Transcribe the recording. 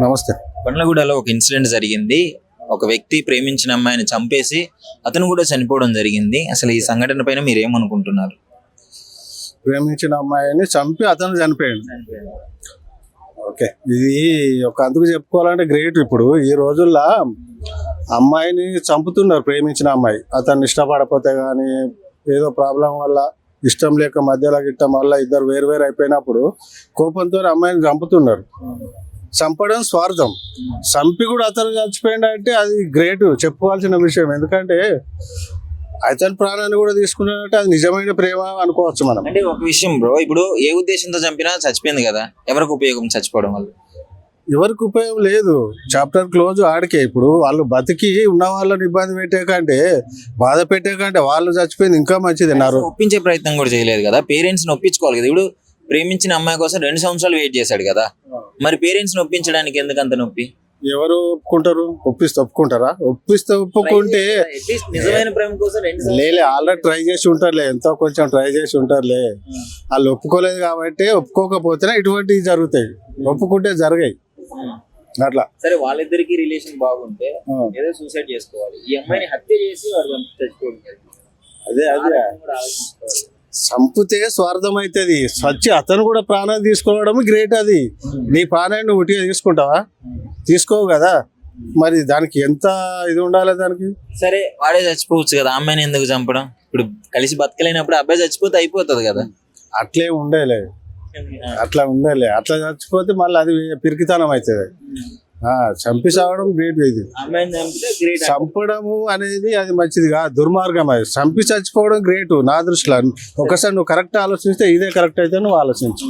నమస్తే. బండ్లగూడలో ఒక ఇన్సిడెంట్ జరిగింది. ఒక వ్యక్తి ప్రేమించిన అమ్మాయిని చంపేసి అతను కూడా చనిపోవడం జరిగింది. అసలు ఈ సంఘటన పైన మీరు ఏమనుకుంటున్నారు? ప్రేమించిన అమ్మాయిని చంపి అతను చనిపోయాడు. ఓకే, ఇది ఒక అందుకు చెప్పుకోవాలంటే గ్రేట్. ఇప్పుడు ఈ రోజుల్లో అమ్మాయిని చంపుతున్నారు. ప్రేమించిన అమ్మాయి అతన్ని ఇష్టపడకపోతే కానీ ఏదో ప్రాబ్లం వల్ల ఇష్టం లేక మధ్యలో గిట్టం వల్ల ఇద్దరు వేరు వేరు అయిపోయినప్పుడు కోపంతో అమ్మాయిని చంపుతున్నారు. చంపడం స్వార్థం. చంపి కూడా అతను చచ్చిపోయింది అంటే అది గ్రేట్, చెప్పుకోవాల్సిన విషయం. ఎందుకంటే అతని ప్రాణాన్ని కూడా తీసుకున్నాడంటే అది నిజమైన ప్రేమ అనుకోవచ్చు మనం. అంటే ఒక విషయం బ్రో, ఇప్పుడు ఏ ఉద్దేశంతో చంపినా చచ్చిపోయింది కదా, ఎవరికి ఉపయోగం చచ్చిపోవడం వల్ల? ఎవరికి ఉపయోగం లేదు. చాప్టర్ క్లోజ్ ఆడికే. ఇప్పుడు వాళ్ళు బతికి ఉన్న వాళ్ళని ఇబ్బంది పెట్టేకంటే బాధ పెట్టేకంటే వాళ్ళు చచ్చిపోయింది ఇంకా మంచిది. ఒప్పించే ప్రయత్నం కూడా చేయలేదు కదా, పేరెంట్స్ ని ఒప్పించుకోవాలి కదా. ఇప్పుడు ప్రేమించిన అమ్మాయి కోసం 2 సంవత్సరాలు వెయిట్ చేశాడు కదా, మరి పేరెంట్స్ ని ఒప్పించడానికి ఎందుకు అంత నొప్పి? ఎవరు ఒప్పుకుంటారు? ఒప్పుకుంటారా? ఒప్పుకుంటే నిజమైన ప్రేమ కోసం లేలే, ఆల్రెడీ ట్రై చేసి ఉంటారులే, ఎంతో కొంచెం ట్రై చేసి ఉంటారులే. వాళ్ళు ఒప్పుకోలేదు కాబట్టి, ఒప్పుకోకపోతేనే ఇటువంటివి జరుగుతాయి. ఒప్పుకుంటే జరిగాయి అట్లా. సరే, వాళ్ళిద్దరికి రిలేషన్ బాగుంటే ఏదో సూసైడ్ చేసుకోవాలి. ఈ అమ్మాయిని హత్య చేసి వాడు చచ్చిపోతుంది. అదే చంపితే స్వార్థం అవుతుంది. సచ్చి అతను కూడా ప్రాణాన్ని తీసుకోవడం గ్రేట్. అది నీ ప్రాణాన్ని నువ్వు ఉట్టిగా తీసుకుంటావా? తీసుకోవు కదా. మరి దానికి ఎంత ఇది ఉండాలి దానికి. సరే, వాడే చచ్చిపోవచ్చు కదా, అమ్మాయిని ఎందుకు చంపడం? ఇప్పుడు కలిసి బతకలేనప్పుడు అబ్బాయి చచ్చిపోతే అయిపోతుంది కదా. అట్లా ఉండేలే. అట్లా చచ్చిపోతే మళ్ళీ అది పిరికితనం అవుతుంది. చంపి చావడం గ్రేట్. ఇది చంపడము అనేది అది మంచిది కాదు, దుర్మార్గం. అది చంపి చచ్చిపోవడం గ్రేట్ నా దృష్టిలో. ఒకసారి నువ్వు కరెక్ట్ ఆలోచిస్తే ఇదే కరెక్ట్ అయితే నువ్వు ఆలోచించు.